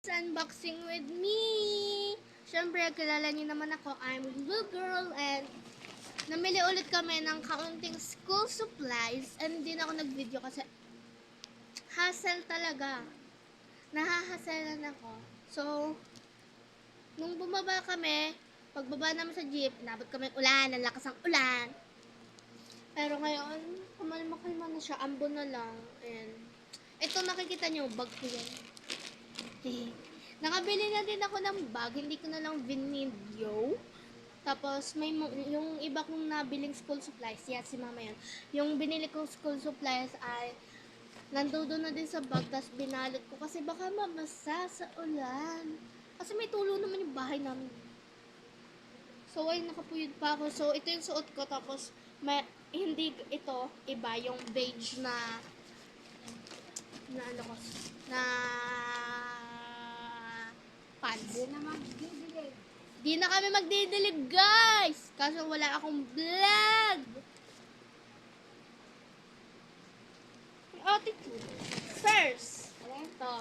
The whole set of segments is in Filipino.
Unboxing with me! Siyempre, kilala niyo naman ako, I'm Blue Girl, and namili ulit kami ng kaunting school supplies, and hindi na ako nag-video kasi hassle talaga. Nahahaselan ako. So, nung bumaba kami, pagbaba namin sa jeep, nabot kami ulan, ang lakas ng ulan. Pero ngayon, kumalma-kalma na siya, ambon na lang, and ito nakikita niyo, bag ko yan. Nakabili na din ako ng bag, hindi ko na lang vinidyo. Tapos, yung iba kong nabiling school supplies, yan si mama yun. Yung binili kong school supplies ay nandoon na din sa bag, tapos binalot ko kasi baka mabasa sa ulan. Kasi may tulo naman yung bahay namin. So, ay nakapuyod pa ako. So, ito yung suot ko, tapos hindi ito, iba, yung beige na ano ko, na pants. Di na kami magdidilig, guys! Kaso wala akong vlog! Attitude. First, ito.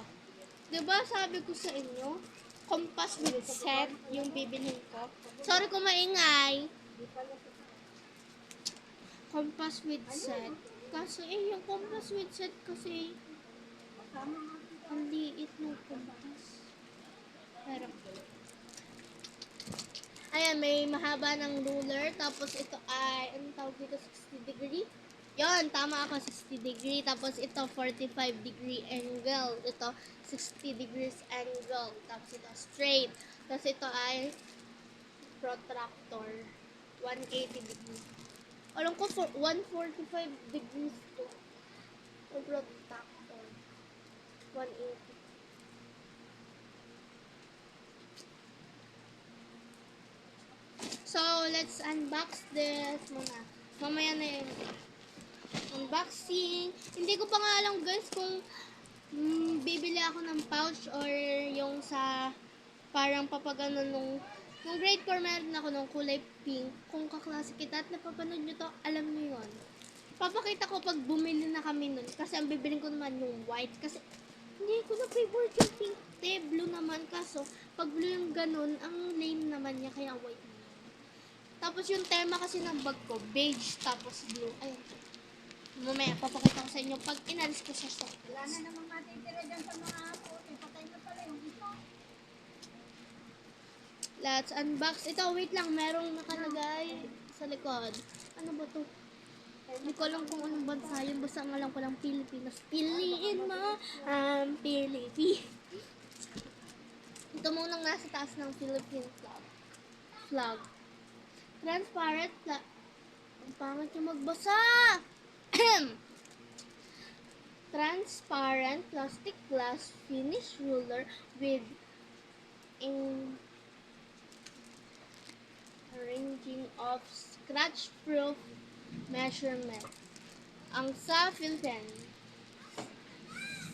Diba sabi ko sa inyo, compass with set yung bibilhin ko. Sorry kung maingay. Compass with set. Kaso yung compass with set kasi ang liit ng compass. Pero, ayan, may mahaba ng ruler. Tapos ito ay, anong tawag dito, 60 degree? Yon, tama ako, 60 degree. Tapos ito, 45 degree angle. Ito, 60 degrees angle. Tapos ito, straight. Tapos ito ay protractor, 180 degree. Alam ko, 145 degrees to. Yung protractor, 180. So, let's unbox this muna. Mamaya na yung unboxing. Hindi ko pa nga alam guys kung bibili ako ng pouch or yung sa parang papagano nung grade 4 meron ako nung kulay pink. Kung kaklase kita at napapanood nyo to, alam nyo yun. Papakita ko pag bumili na kami nun. Kasi ang bibilin ko naman yung white. Kasi hindi ko na favorite yung pink. Blue naman. Kaso, pag blue yung ganun, ang lame naman niya. Kaya white naman. Tapos yung tema kasi ng bag ko, beige tapos blue. Ayun. Mamaya, papakita ko sa inyo pag inalis ko sa shop. Wala na namang matitira dyan sa mga puti. Patay na pala yung isa. Let's unbox. Ito, wait lang. Merong nakalagay sa likod. Ano ba to? Hindi ko alam kung anong bansa yun. Basta ang alam ko lang Pilipinas. Piliin mo ang Pilipi. Ito munang nasa taas ng Philippine flag. Transparent ang pangit yung magbasa. Transparent plastic glass finish ruler with arranging of scratch-proof measurement. Ang sa Philippines,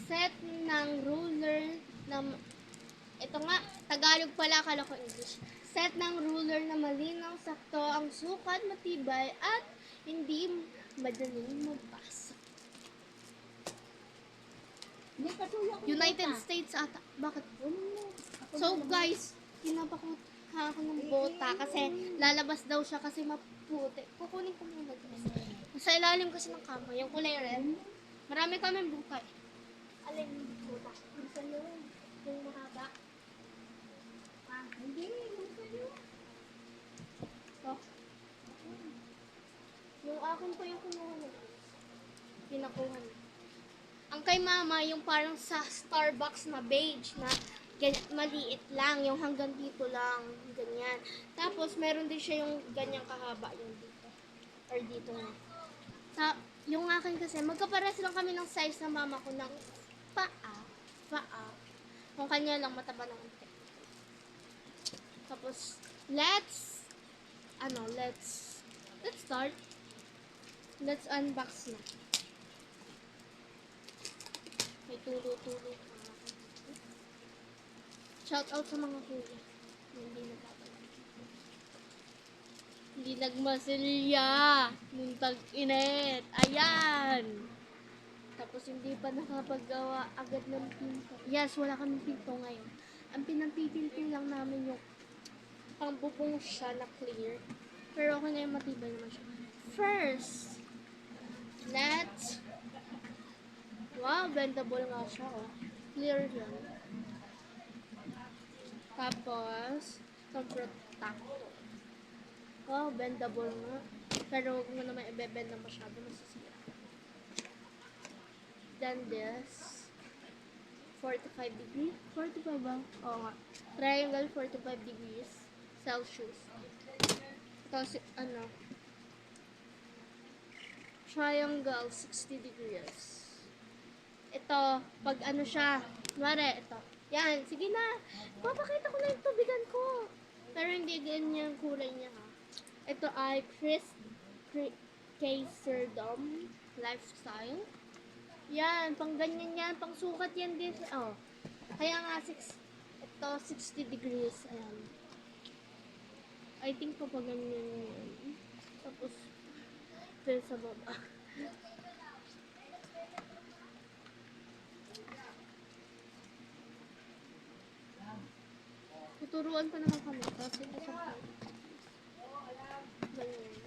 set ng ruler na ito nga, Tagalog pala, akala ko English. Set ng ruler na malinaw, sakto ang sukat, matibay at hindi madaling magbasa. United States ata. Bakit? So guys, kinapakutha ako ng bota kasi lalabas daw siya kasi maputi. Kukunin ko muna guys. Sa ilalim kasi ng kama, yung kulay red. Marami kami bukay. Alin yung bota? Yung mahaba. Hindi, yung sa'yo. So, yung akin po yung kinuha na. Pinakuha na. Ang kay mama, yung parang sa Starbucks na beige na maliit lang, yung hanggang dito lang, ganyan. Tapos, meron din siya yung ganyang kahaba, yung dito. Or dito na. Yung akin kasi, magkapares lang kami ng size ng mama ko ng paa. Yung kanya lang mataba ng unti. Tapos, let's start. Let's unbox na. May tulo-tulo. Shout out sa mga kuya. Hindi nagmasilya. Nung tag-init. Ayan. Tapos hindi pa nakapagawa agad ng pinto. Yes, wala kaming pinto ngayon. Ang pinapipinto lang namin yung pangbubong siya na clear. Pero okay na yung matibay naman siya. First, let's... Wow, bendable nga siya, oh. Clear yan. Tapos, itong protector. Wow, bendable nga. Pero huwag mo naman i-bend na masyado, masisira. Then this, 45 degrees? 45 ba? Oo nga. Triangle 45 degrees Celsius. Tapos, triangle 60 degrees. Ito, pag siya, kunwari, ito. Yan, sige na. Papakita ko na yung tubigan ko. Pero hindi ganyan yung kulay niya, ha. Ito ay Kazerdom Lifestyle. Yan, pang ganyan yan, pang sukat yan din. Oh. Kaya nga, ito, 60 degrees. Ayan. I think kapag ganyan yan. Tapos, ito sa baba. Tuturuan pa naman kami. Kasi ito sa ganyan.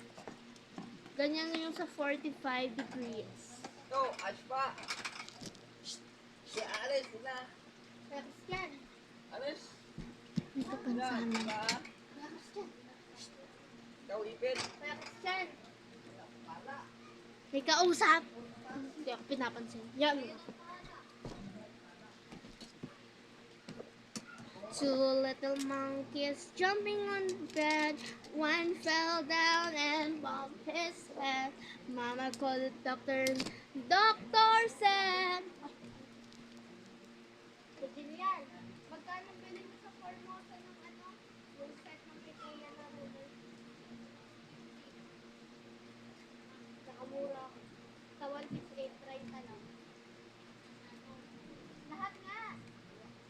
Ganyan yung sa 45 degrees. No, Aspa. Si Alis, na. Tapos yan. Alis. Dito pansanan. Ba? Tapos yan. Ikaw, Ipin. Tapos yan. May kausap. Hindi ako pinapansin. Yan. Two little monkeys jumping on the bed. One fell down and bumped his head. Mama called the doctor. Doctor said, "Pwede yan. Magkano bilhin mo sa Formosa ng yung set ng Ikea na roller? Nakamura ako. Sa 168, try ka lang. Lahat nga.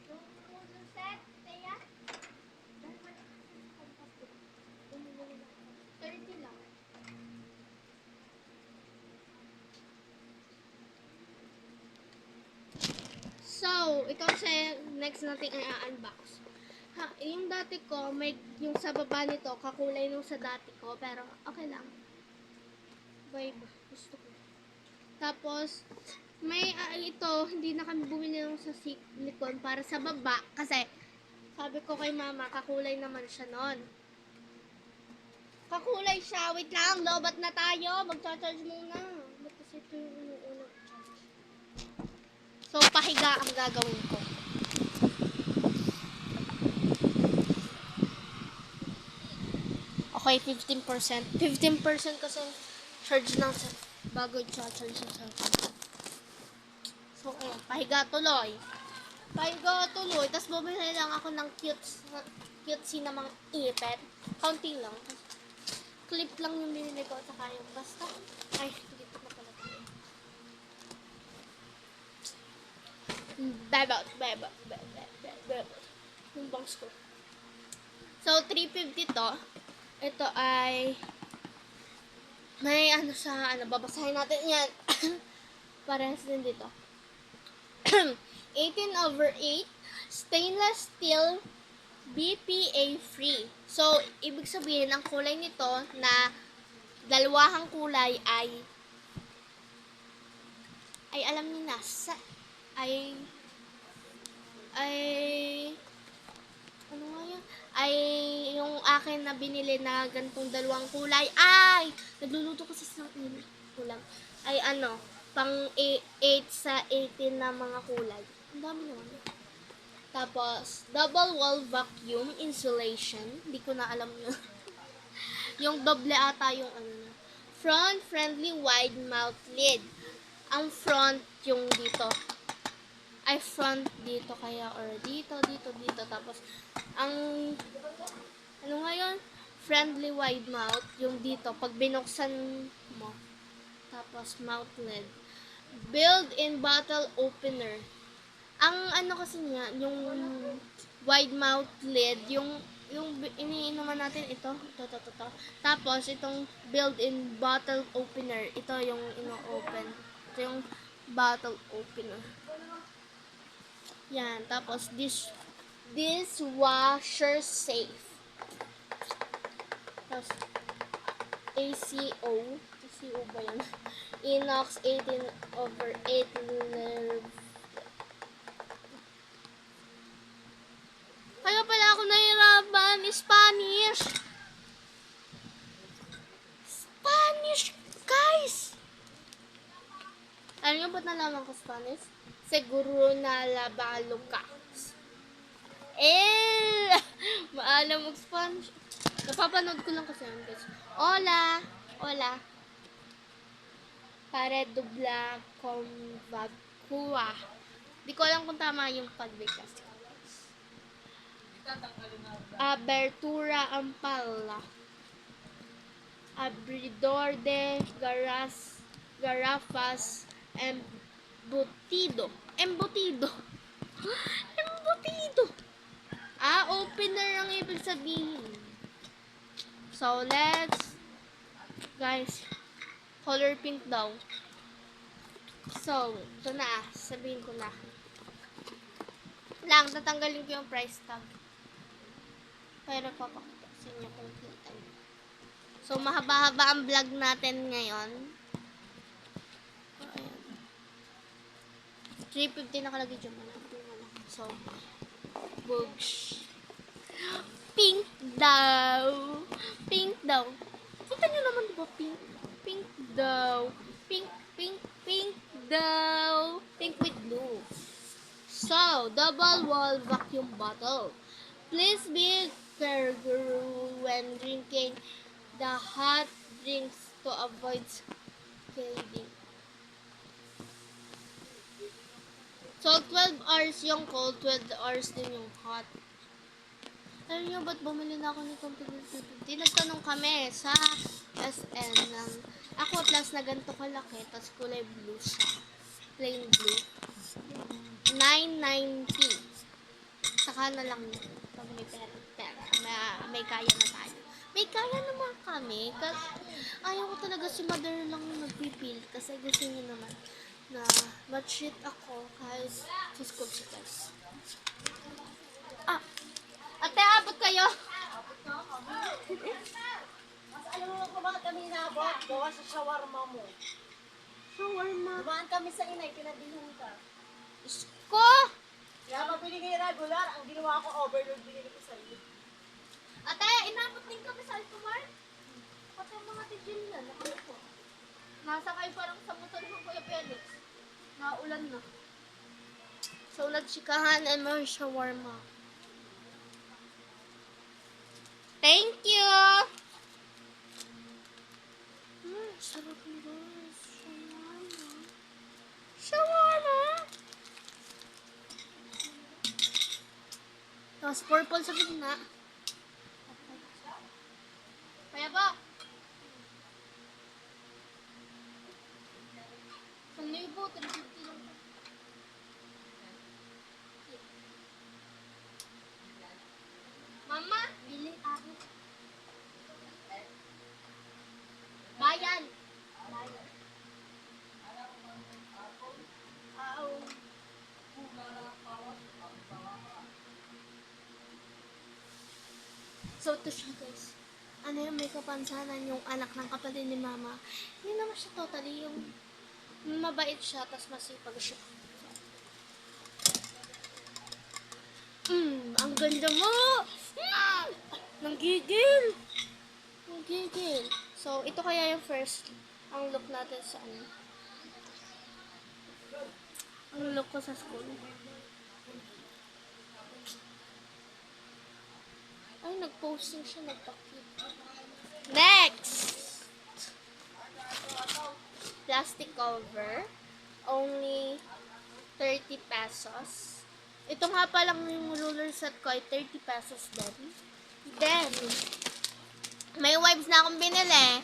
Yung set, Teya. 30 lang. So, ito kasi next natin ay unbox. Yung dati ko, may yung sa baba nito, kakulay nung sa dati ko, pero okay lang. Vibe, gusto ko. Tapos, may ito, hindi na kami bumili ng sa silicone para sa baba, kasi sabi ko kay mama, kakulay naman siya nun. Kakulay siya, wait lang, lobat na tayo, mag-charge muna. Ba't kasi ito yung unang charge? So, pahiga ang gagawin ko. Okay, 15%. 15% kasi charge lang sa bago i-charge sa cellphone. So, ayun, pahiga tuloy. Pahiga tuloy. Tapos bumili lang ako ng cutesy na mga ipet. Counting lang. Clip lang yung binili ko. Saka yung basta. Ay, dito na pala tayo. Bebot. Yung bangs ko. So, 350 to. Ito ay may babasahin natin yan. Parehas din dito. 18/8 stainless steel BPA free. So, ibig sabihin, ang kulay nito na dalawahang kulay ay alam niyo na, ano nga yun? Ay, yung akin na binili na ganitong dalawang kulay, nagluluto kasi sa kulang. Ay, pang 8 sa 18 na mga kulay. Ang dami naman. Tapos, double wall vacuum insulation. Hindi ko na alam yun. Yung doble ata yung Front friendly wide mouth lid. Ang front yung dito. Ay, front dito kaya, or dito. Tapos, ang, nga yun? Friendly wide mouth, yung dito, pag binuksan mo. Tapos, mouth lid. Built-in bottle opener. Ang kasi niya, yung wide mouth lid, yung iniinuman natin, ito. Tapos, itong built-in bottle opener, ito yung ino-open. Ito yung bottle opener. Yan, tapos dishwasher safe. Tapos ACO ba yan? Inox 18/8 nerve. Kaya pala ako nahirapan. Spanish! Spanish, guys! Alam niyo ba't nalaman ko Spanish? Seguro na labalo ka. Maalam mag-Spanish. Napapanood ko lang kasi yun, guys. Hola! Hola! Para dubla con vacua. Di ko alam kung tama yung pagbigkas. Abertura ampalla. Abridor de garrafas embutido. Embutido. Embutido. Opener ang ibig sabihin. So, guys, color pink daw. So, ito na, sabihin ko na. Tatanggalin ko yung price tag. Pero papakita sa inyo kung kita nyo. So, mahaba-haba ang vlog natin ngayon. Ayan. 350 nakalagay dyan. So, books. Pink daw. Pink daw. Kita nyo naman diba pink? Pink daw. Pink daw. Pink with blue. So, double wall vacuum bottle. Please be careful when drinking the hot drinks to avoid scalding. So, 12 hours yung cold, 12 hours din yung hot. Alam niyo, ba't bumili na ako nitong 250? Nagtanong kami sa SN ng Aqua Plus na ganito kalaki, tapos kulay blue siya. Plain blue. 990. Saka na lang yun. Pag may pera. May kaya na tayo. May kaya naman kami. Ayaw ko talaga si mother lang magpipil. Kasi gusto niya naman na ma-treat ako kahit sa school sitas. Ate, abot kayo. Mas alam mo kung bakit kami inabot? Gawa sa shawarma mo. Shawarma. Dumaan kami sa inay, pinabilhan ka. Isko! Kaya mabili kayo regular, ang ginawa ko overload binili ko sa iyo. Ate, inabot din kami sa Alphamart. Pati ang mga tijil na, nakalako. Nasakay parang sa motor ng Kuya Felix. Naulan na. So, nagchikahan and may shawarma. Thank you! Sarap na guys. Shawarma. Shawarma! Tapos purple sa gitna. Kaya ba? Ang libo, 350 lang. Mama, bili ako. Bayan. Bayan. So, ito siya guys. Ano yung may kapansanan yung anak ng kapatid ni mama. Hindi naman siya totally yung mabait siya, tapos masipag siya. Ang ganda mo! Nanggigil! Nanggigil. So, ito kaya yung first, ang look natin sa ano. Ang look ko sa school. Ay, nag-posting siya, nagpakit. Next! Plastic cover. Only 30 pesos. Ito nga palang yung ruler set ko ay 30 pesos din. Then, may wipes na akong binili.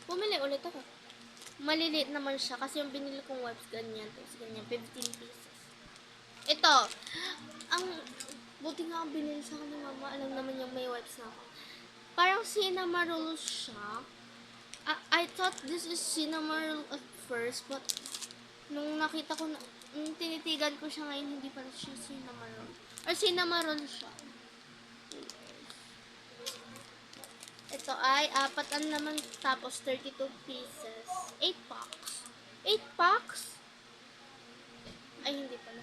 Bumili ulit ako. Maliliit naman siya kasi yung binili kong wipes ganyan. Tapos ganyan, 15 pieces. Ito, ang buti nga ang binili sa akin ni mama. Alam naman yung may wipes na ako. Parang cinnamon rolls siya. I thought this is cinnamon roll at first, but Nung nakita ko na, nung tinitigan ko siya ngayon, hindi pala siya cinnamon. Or cinnamon siya. Ito ay apat ang laman tapos 32 pieces. 8 packs. 8 packs? Ay, hindi pala.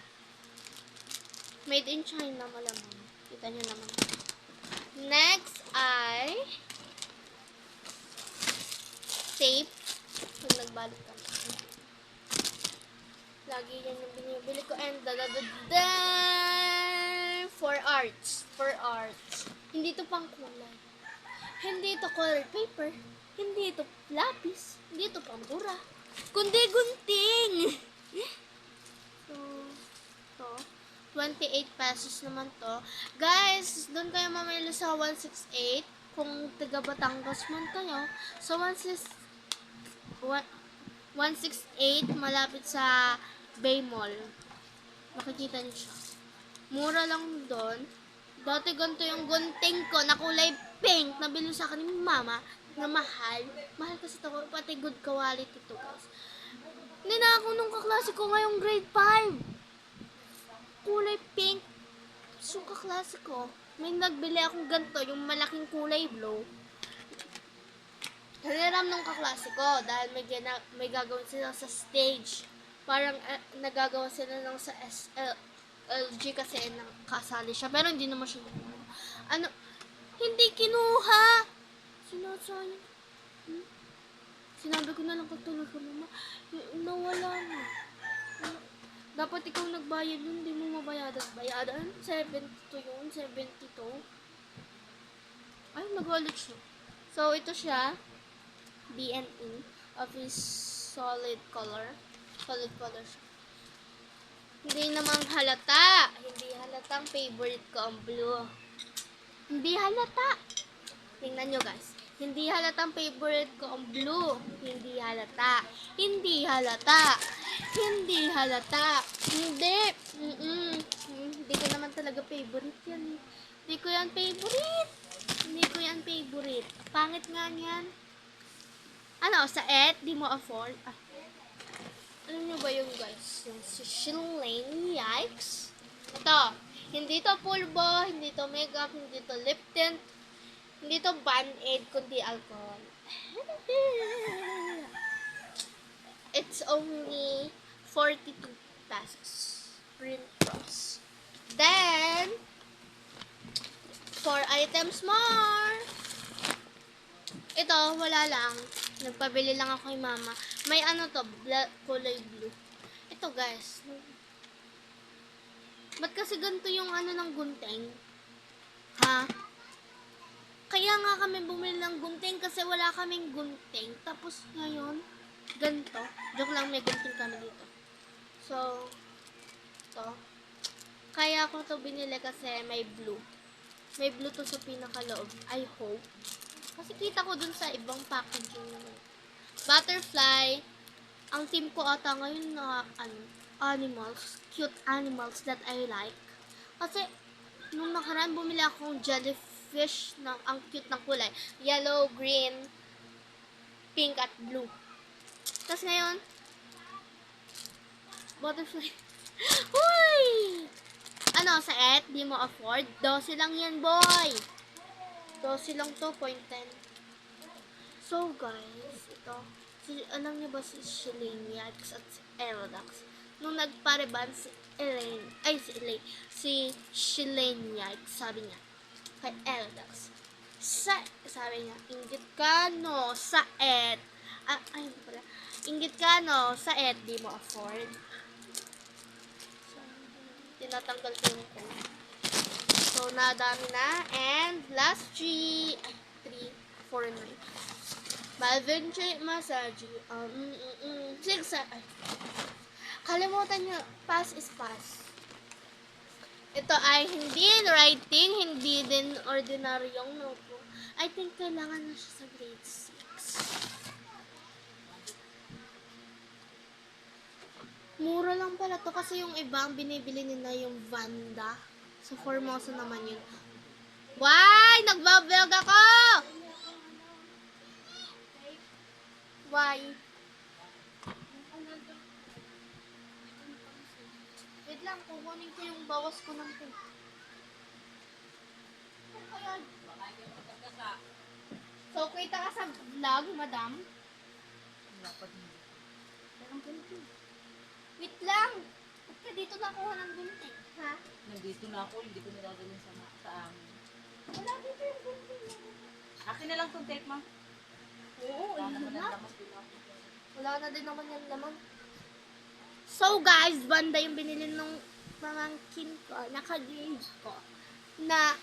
Made in China malamang. Kita nyo naman. Next ay tape. Pag nagbalik ka. Lagi yan yung binibili ko. And for arts. For arts. Hindi to pang kulay. Hindi ito colored paper. Hindi ito lapis. Hindi ito pambura. Kundi gunting. So, to. 28 pesos naman to. Guys, doon kayo mamili sa 168. Kung taga Batangas man kayo. So, 168 malapit sa Bay Mall. Nakikita niyo siya. Mura lang doon. Dati ganito yung gunting ko na kulay pink. Nabili sa akin ni mama na mahal. Mahal kasi ito. Pati good quality ito, guys. Hindi na ako nung kaklase ko ngayong grade 5. Kulay pink. So, kaklase ko. May nagbili akong ganito. Yung malaking kulay blue. Haliram nung kaklase ko. Dahil may gagawin sila sa stage. Parang nagagawa sila ng sa LG kasi kasali siya. Pero hindi naman siya hindi kinuha. Sinasayang. Sinabi ko na lang pagtulog ko, mama, nawala na. Dapat ikaw nagbayad nun, hindi mo mabayadan. 72 yun, 72. Ay, nag-wallet siya. So, ito siya. BNE. Office solid color. Solid color siya. Hindi namang halata. Hindi halatang favorite ko ang blue. Hindi halata. Tingnan nyo, guys. Hindi halatang favorite ko ang blue. Hindi halata. Hindi halata. Hindi halata. Hindi. Hindi ko naman talaga favorite yan. Hindi ko yan favorite. Hindi ko yan favorite. Pangit nga yan. Ano, sa di mo afford? Alam nyo ba yung guys? Yung si Shilane, yikes. Ito, hindi to pulbo, hindi to makeup, hindi to lip tint, hindi to band-aid, kundi alcohol. It's only 42 pesos. Print cross. Then, 4 items more. Ito, wala lang. Nagpabili lang ako kay mama. May ano to, kulay blue. Ito guys. Ba't kasi ganito yung ano ng gunting? Ha? Kaya nga kami bumili ng gunting kasi wala kaming gunting. Tapos ngayon, ganito. Joke lang, may gunting kami dito. So, ito. Kaya ako to binili kasi may blue. May blue to sa pinakaloob. I hope. Kasi kita ko dun sa ibang packaging naman. Butterfly. Ang team ko ata ngayon na animals. Cute animals that I like. Kasi, nung nakaraan bumili akong jellyfish na ang cute ng kulay. Yellow, green, pink, at blue. Tapos ngayon, butterfly. Uy! Ano, sa di mo afford? 12 lang yan, boy! 12 lang to, 0.10. So, guys, ito. Alam niyo ba si Shilane Yikes at si Aerodax? Nung nagpareban si Shilane Yikes, sabi niya, kay Aerodax, sabi niya, inggit ka no, sa ayun pala, inggit ka no, sa di mo afford. So, tinatanggal ko yung code. So, nadami na. And, last 3, 4, 9. Malvin J. Massage. 6, kalimutan nyo, pass is pass. Ito ay hindi writing, hindi din ordinaryong notebook. I think kailangan na siya sa grade 6. Mura lang pala to kasi yung iba ang binibili nila yung Vanda. Sa Formosa naman yun. Why? Nagbablog ako! Why? Wait lang, kukunin ko yung bawas ko ng pin. Ayan. So, kita ka sa vlog, madam? Wait lang! Ba't ka dito nakuha ng gunting? Ha? Nandito na ako, hindi ko nilagay sa amin. Wala dito yung gunting. Akin na lang itong tape, ma. Oo, Wala ayun naman na. ang lamas din ako. Wala na din naman yung laman. So guys, banda yung binili nung pamangkin ko, naka-grade ko, na,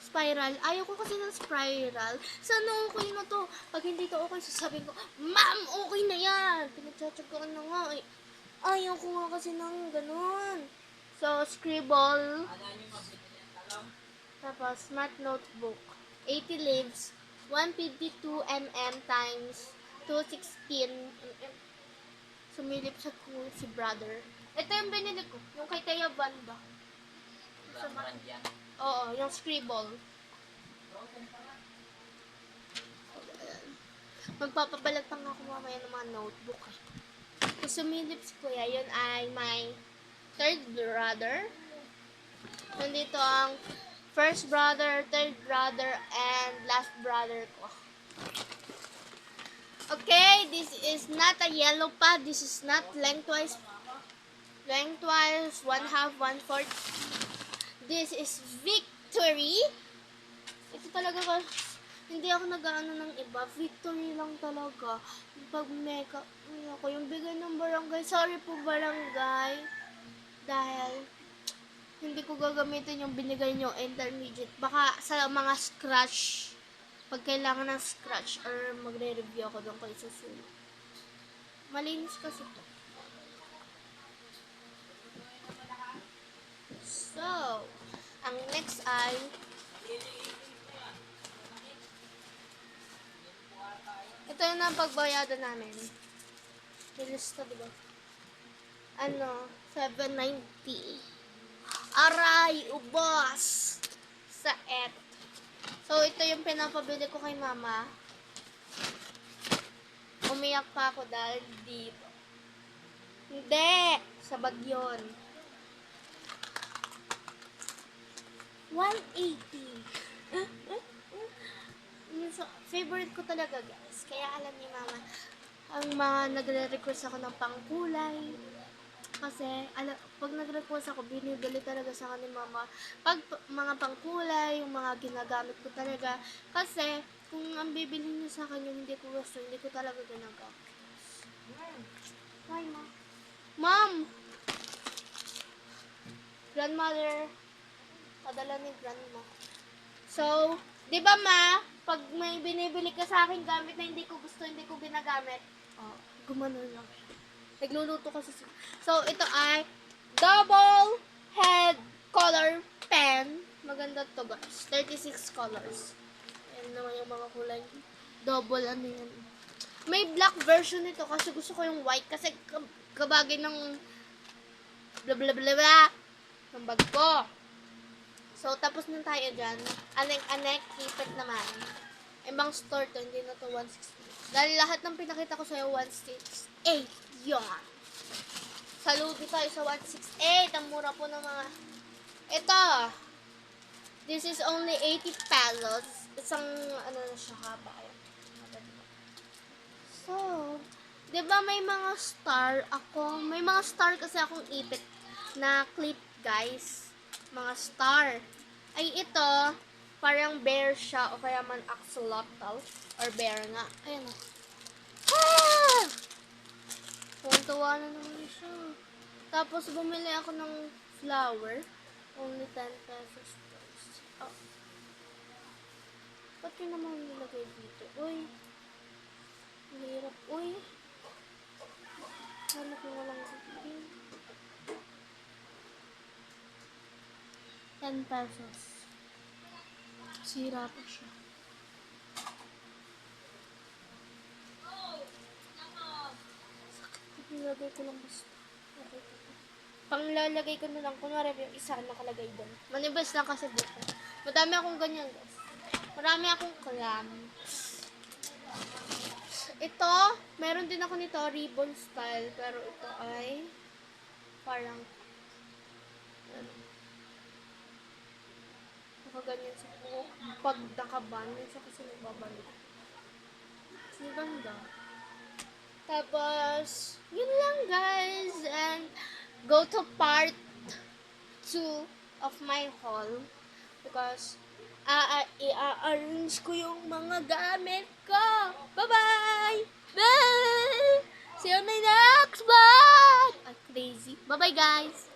spiral. Ayaw ko kasi ng spiral. Sana okay na to. Pag hindi to okay, sasabihin ko, Ma'am, okay na yan. Pinagtsatsagaan na nga eh. Ayaw ko nga kasi ng ganun. So, scribble. Tapos, smart notebook. 80 leaves. 152 mm times 216 mm. Sumilip sa cool si brother. Ito yung binili ko. Yung kay Taya Banda. Oo, yung scribble. Magpapabalat pa nga ako mamaya ng mga notebook eh. So, sumilip si Kuya. Yun ay my third brother. Nandito ang first brother, third brother, and last brother ko. Okay, this is not a yellow pad. This is not lengthwise. Lengthwise, 1/2, 1/4. This is Victory. Ito talaga ko. Hindi ako nag-ano ng iba. Victory lang talaga. Pag makeup, ako yung bigay ng barangay. Sorry po barangay. Dahil hindi ko gagamitin yung binigay nyo intermediate. Baka sa mga scratch. Pag kailangan ng scratch or magre-review ako doon kayo susunod. Malinis kasi ito. So, ang next ay ito yung napagbayadan namin. Nilista, diba? 790. Aray, ubos! Sa et. So, ito yung pinapabili ko kay mama. Umiyak pa ako dahil dito. Hindi! Sa Bagyon. 180. So, favorite ko talaga, guys. Kaya alam ni mama, ang mga nagre-request ako ng pangkulay. Kasi, pag nag-request ako, binibili talaga sa akin ni mama. Pag mga pangkulay, yung mga ginagamit ko talaga. Kasi, kung ang bibili niyo sa akin yung hindi ko gusto, hindi ko talaga ginagamit. Why, ma? Mom! Grandmother, padala ni grandma. So, di ba ma, pag may binibili ka sa akin gamit na hindi ko gusto, hindi ko ginagamit, gumano lang. Nagluluto kasi siya. So, ito ay double head color pen. Maganda to guys. 36 colors. Ayan naman yung mga kulay. Double ano yan. May black version nito kasi gusto ko yung white. Kasi kabagay ng bla bla bla bla ng bag ko. So, tapos na tayo dyan. Anek, keep it naman. Ibang store to, hindi na to 168. Dahil lahat ng pinakita ko sa'yo, 168. Yun. Saludo tayo sa 168. Ang mura po ng mga... Ito. This is only 80 pesos. Isang, ano na siya, haba. Ayan. So, di ba may mga star ako? May mga star kasi akong ipit na clip, guys. Mga star. Ay, ito, parang bear siya o kaya man axolotl or bear nga. Ayan. Ah! Tuwan-tuwa na naman siya. Tapos, bumili ako ng flower. Only 10 pesos. Oh. Ba't yun naman nilagay dito? Uy. Hirap. Uy. Hanap ko walang sabihin. 10 pesos. Sira pa siya. Sakit. Nilagay ko lang basta. Okay. Panglalagay ko na lang. Kunwari yung isa nakalagay doon. Manibas lang kasi dito. Madami akong ganyan, guys. Marami akong clamps. Ito, meron din ako nito, ribbon style. Pero ito ay parang Nakaganyan sa buhok. Pag nakaban, minsan kasi nagbabalik. Ang ganda. Tapos, yun lang guys. And go to part 2 of my haul. Because, i-arrange ko yung mga gamit ko. Bye-bye! Bye! See you on my next vlog! Crazy. Bye-bye guys!